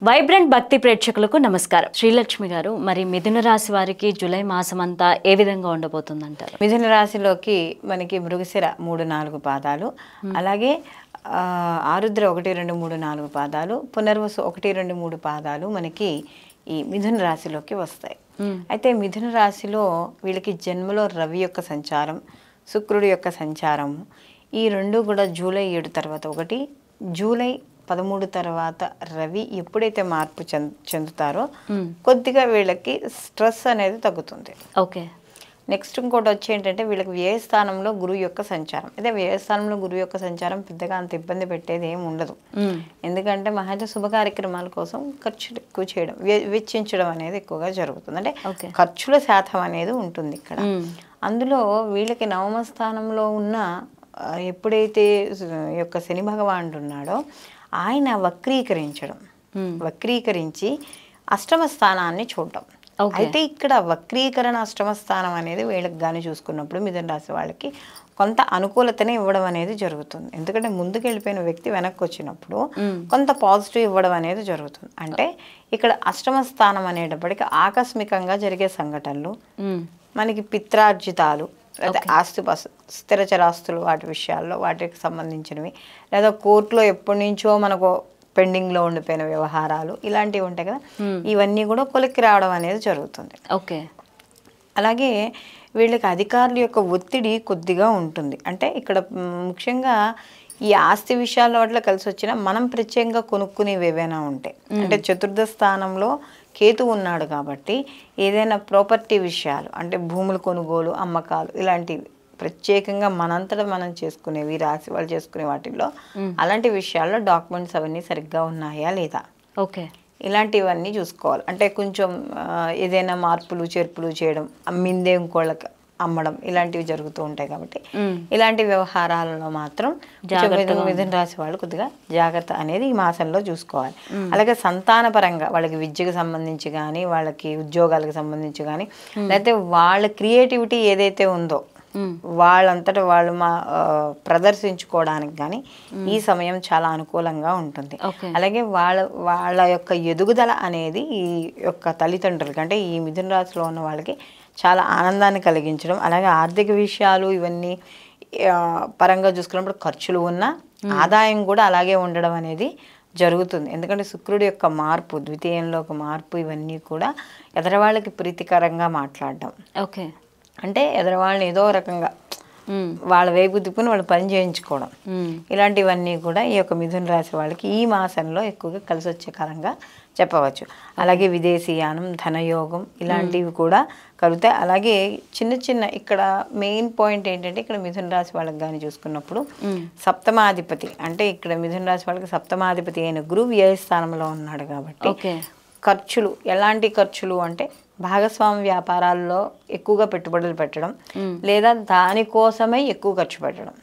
Vibrant భక్తి ప్రేక్షకులకు నమస్కారం. శ్రీలక్ష్మి గారు, మరి మిథున రాశి వారికి జూలై మాసం అంతా ఏ విధంగా ఉండబోతుందంటారు? మిథున రాశిలోకి మనకి మృగశిర 3-4 పాదాలు, అలాగే ఆరుద్ర 1, 2, 3, 4 పాదాలు, పునర్వసు 1, 2, 3 పాదాలు మనకి ఈ మిథున రాశిలోకి వస్తాయి. అయితే మిథున రాశిలో వీళ్ళకి జన్మలో రవి యొక్క సంచారం, శుక్రుడి యొక్క సంచారం, ఈ రెండు కూడా జూలై 7 తర్వాత ఒకటి, జూలై 13 తర్వాత రవి ఎప్పుడైతే మార్పు చెందుతారో కొద్దిగా వీళ్ళకి స్ట్రెస్ అనేది తగ్గుతుంది. ఓకే. నెక్స్ట్ ఇంకోటి వచ్చి ఏంటంటే వీళ్ళకి వ్యయస్థానంలో గురువు యొక్క సంచారం. అదే వ్యయస్థానంలో గురువు యొక్క సంచారం పెద్దగా అంత ఇబ్బంది పెట్టేది ఏమి ఉండదు. ఎందుకంటే మహా శుభ కార్యక్రమాల కోసం ఖర్చులు ఎక్కువ చేయడం, వెచ్చించడం అనేది ఎక్కువగా జరుగుతుంది. అంటే ఖర్చుల శాతం అనేది ఉంటుంది ఇక్కడ. అందులో వీళ్ళకి నవమ స్థానంలో ఉన్న ఎప్పుడైతే యొక్క శని భగవానుడు ఉన్నాడో ఆయన వక్రీకరించి అష్టమ స్థానాన్ని చూడటం. అయితే ఇక్కడ వక్రీకరణ అష్టమ స్థానం అనేది వీళ్ళకి కానీ చూసుకున్నప్పుడు మిథున రాశి వాళ్ళకి కొంత అనుకూలతనే ఇవ్వడం అనేది జరుగుతుంది. ఎందుకంటే ముందుకు వెళ్ళిపోయిన వ్యక్తి వెనక్కి వచ్చినప్పుడు కొంత పాజిటివ్ ఇవ్వడం అనేది జరుగుతుంది. అంటే ఇక్కడ అష్టమ స్థానం అనేటప్పటికీ ఆకస్మికంగా జరిగే సంఘటనలు, మనకి పిత్రార్జితాలు, లేదా స్థిరచరాస్తులు వాటి విషయాల్లో వాటికి సంబంధించినవి, లేదా కోర్టులో ఎప్పటి నుంచో మనకు పెండింగ్లో ఉండిపోయిన వ్యవహారాలు ఇలాంటివి ఉంటాయి కదా, ఇవన్నీ కూడా కొలిక్కి రావడం అనేది జరుగుతుంది. ఓకే. అలాగే వీళ్ళకి అధికారుల యొక్క ఒత్తిడి కొద్దిగా ఉంటుంది. అంటే ఇక్కడ ముఖ్యంగా ఈ ఆస్తి విషయాల్లో వాటిలో కలిసి వచ్చినా మనం ప్రత్యేకంగా కొనుక్కునేవి ఏవైనా ఉంటాయి. అంటే చతుర్థ స్థానంలో కేతు ఉన్నాడు కాబట్టి ఏదైనా ప్రాపర్టీ విషయాలు, అంటే భూముల కొనుగోలు, అమ్మకాలు ఇలాంటివి ప్రత్యేకంగా మనంతటా మనం చేసుకునేవి, రాసి వాళ్ళు చేసుకునే వాటిల్లో అలాంటి విషయాల్లో డాక్యుమెంట్స్ అవన్నీ సరిగ్గా ఉన్నాయా లేదా, ఓకే, ఇలాంటివన్నీ చూసుకోవాలి. అంటే కొంచెం ఏదైనా మార్పులు చేర్పులు చేయడం, అమ్మిందే ఇంకోళ్ళకి అమ్మడం ఇలాంటివి జరుగుతూ ఉంటాయి. కాబట్టి ఇలాంటి వ్యవహారాలలో మాత్రం మిథున రాశి వాళ్ళు కొద్దిగా జాగ్రత్త అనేది ఈ మాసంలో చూసుకోవాలి. అలాగే సంతానపరంగా వాళ్ళకి విద్యకు సంబంధించి కానీ, వాళ్ళకి ఉద్యోగాలకు సంబంధించి కానీ, లేకపోతే వాళ్ళ క్రియేటివిటీ ఏదైతే ఉందో వాళ్ళంతటా వాళ్ళు ప్రదర్శించుకోవడానికి కానీ ఈ సమయం చాలా అనుకూలంగా ఉంటుంది. అలాగే వాళ్ళ యొక్క ఎదుగుదల అనేది ఈ యొక్క తల్లిదండ్రులకి, అంటే ఈ మిథున రాశిలో ఉన్న వాళ్ళకి చాలా ఆనందాన్ని కలిగించడం, అలాగే ఆర్థిక విషయాలు ఇవన్నీ పరంగా చూసుకున్నప్పుడు ఖర్చులు ఉన్న ఆదాయం కూడా అలాగే ఉండడం అనేది జరుగుతుంది. ఎందుకంటే శుక్రుడి యొక్క మార్పు, ద్వితీయంలో ఒక మార్పు, ఇవన్నీ కూడా ఎదరవాళ్ళకి ప్రీతికరంగా మాట్లాడడం, ఓకే, అంటే ఎదరవాళ్ళని ఏదో రకంగా వాళ్ళ వైపు తిప్పుని వాళ్ళు పని చేయించుకోవడం, ఇలాంటివన్నీ కూడా ఈ యొక్క మిథున రాశి వాళ్ళకి ఈ మాసంలో ఎక్కువగా కలిసి వచ్చే కాలంగా చెప్పవచ్చు. అలాగే విదేశీయానం, ధనయోగం ఇలాంటివి కూడా కలుగుతాయి. అలాగే చిన్న చిన్న ఇక్కడ మెయిన్ పాయింట్ ఏంటంటే ఇక్కడ మిథున రాశి వాళ్ళకి కానీ చూసుకున్నప్పుడు సప్తమాధిపతి, అంటే ఇక్కడ మిథున రాశి వాళ్ళకి సప్తమాధిపతి అయిన గురువు వ్యయస్థానంలో ఉన్నాడు కాబట్టి ఖర్చులు, ఎలాంటి ఖర్చులు అంటే భాగస్వామి వ్యాపారాల్లో ఎక్కువగా పెట్టుబడులు పెట్టడం, లేదా దానికోసమే ఎక్కువ ఖర్చు పెట్టడం,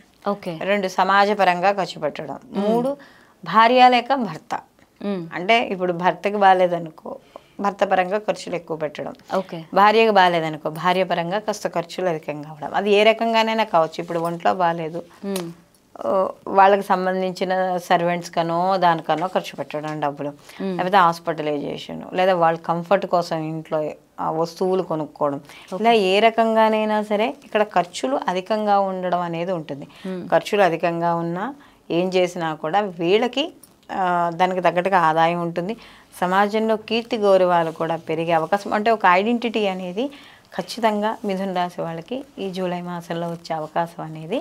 2 సమాజపరంగా ఖర్చు పెట్టడం, 3 భార్య లేక భర్త, అంటే ఇప్పుడు భర్తకి బాగాలేదనుకో భర్త పరంగా ఖర్చులు ఎక్కువ పెట్టడం, భార్యకి బాగాలేదనుకో భార్య పరంగా కాస్త ఖర్చులు అధికంగా అవడం. అది ఏ రకంగానైనా కావచ్చు. ఇప్పుడు ఒంట్లో బాగాలేదు, వాళ్ళకి సంబంధించిన సర్వెంట్స్ కనో దానికనో ఖర్చు పెట్టడం డబ్బులు, లేకపోతే హాస్పిటలైజేషన్, లేదా వాళ్ళ కంఫర్ట్ కోసం ఇంట్లో వస్తువులు కొనుక్కోవడం, ఇలా ఏ రకంగానైనా సరే ఇక్కడ ఖర్చులు అధికంగా ఉండడం అనేది ఉంటుంది. ఖర్చులు అధికంగా ఉన్నా ఏం చేసినా కూడా వీళ్ళకి దానికి తగ్గట్టుగా ఆదాయం ఉంటుంది. సమాజంలో కీర్తి గౌరవాలు కూడా పెరిగే అవకాశం, అంటే ఒక ఐడెంటిటీ అనేది ఖచ్చితంగా మిథున రాశి వాళ్ళకి ఈ జూలై మాసంలో వచ్చే అవకాశం అనేది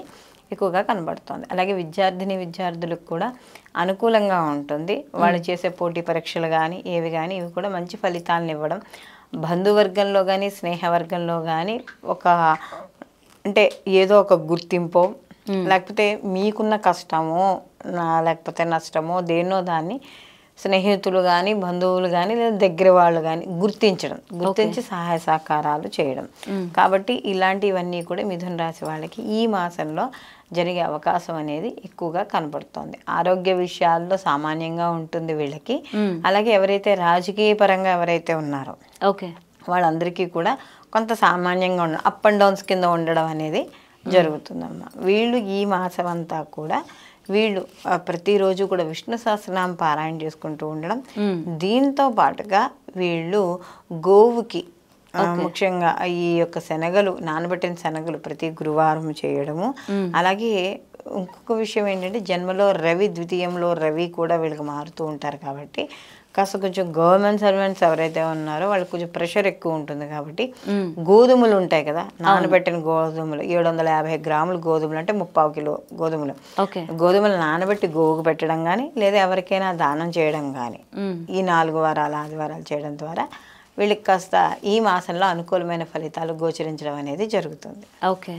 ఎక్కువగా కనబడుతుంది. అలాగే విద్యార్థులకు కూడా అనుకూలంగా ఉంటుంది. వాళ్ళు చేసే పోటీ పరీక్షలు కానీ ఏవి కానీ ఇవి కూడా మంచి ఫలితాలను ఇవ్వడం, బంధువర్గంలో కానీ స్నేహవర్గంలో కానీ అంటే ఏదో ఒక గుర్తింపో, లేకపోతే మీకున్న కష్టమో లేకపోతే నష్టమో దేన్నో దాన్ని స్నేహితులు కానీ బంధువులు కానీ లేదా దగ్గర వాళ్ళు కానీ గుర్తించి సహాయ సహకారాలు చేయడం. కాబట్టి ఇలాంటివన్నీ కూడా మిథున రాశి వాళ్ళకి ఈ మాసంలో జరిగే అవకాశం అనేది ఎక్కువగా కనబడుతుంది. ఆరోగ్య విషయాల్లో సామాన్యంగా ఉంటుంది వీళ్ళకి. అలాగే ఎవరైతే రాజకీయ పరంగా ఎవరైతే ఉన్నారో వాళ్ళందరికీ కూడా కొంత సామాన్యంగా అప్ అండ్ డౌన్స్ కింద ఉండడం అనేది జరుగుతుందమ్మా. వీళ్ళు ఈ మాసం అంతా కూడా వీళ్ళు ప్రతిరోజు కూడా విష్ణు సహస్రనామం పారాయణ చేసుకుంటూ ఉండడం, దీంతో పాటుగా వీళ్ళు గోవుకి ముఖ్యంగా ఈ యొక్క శనగలు, నానబెట్టిన శనగలు ప్రతి గురువారం చేయడము. అలాగే ఇంకొక విషయం ఏంటంటే, జన్మలో రవి, ద్వితీయంలో రవి కూడా వీళ్ళకి మారుతూ ఉంటారు కాబట్టి కాస్త కొంచెం గవర్నమెంట్ సర్వెంట్స్ ఎవరైతే ఉన్నారో వాళ్ళకి కొంచెం ప్రెషర్ ఎక్కువ ఉంటుంది కాబట్టి గోధుమలు ఉంటాయి కదా, నానబెట్టిన గోధుమలు 750 గ్రాములు గోధుమలు అంటే 3/4 కిలో గోధుమలు, గోధుమలు నానబెట్టి గోవుకు పెట్టడం కానీ లేదా ఎవరికైనా దానం చేయడం కానీ ఈ 4 వారాలు ఆదివారాలు చేయడం ద్వారా వీళ్ళకి కాస్త ఈ మాసంలో అనుకూలమైన ఫలితాలు గోచరించడం అనేది జరుగుతుంది. ఓకే.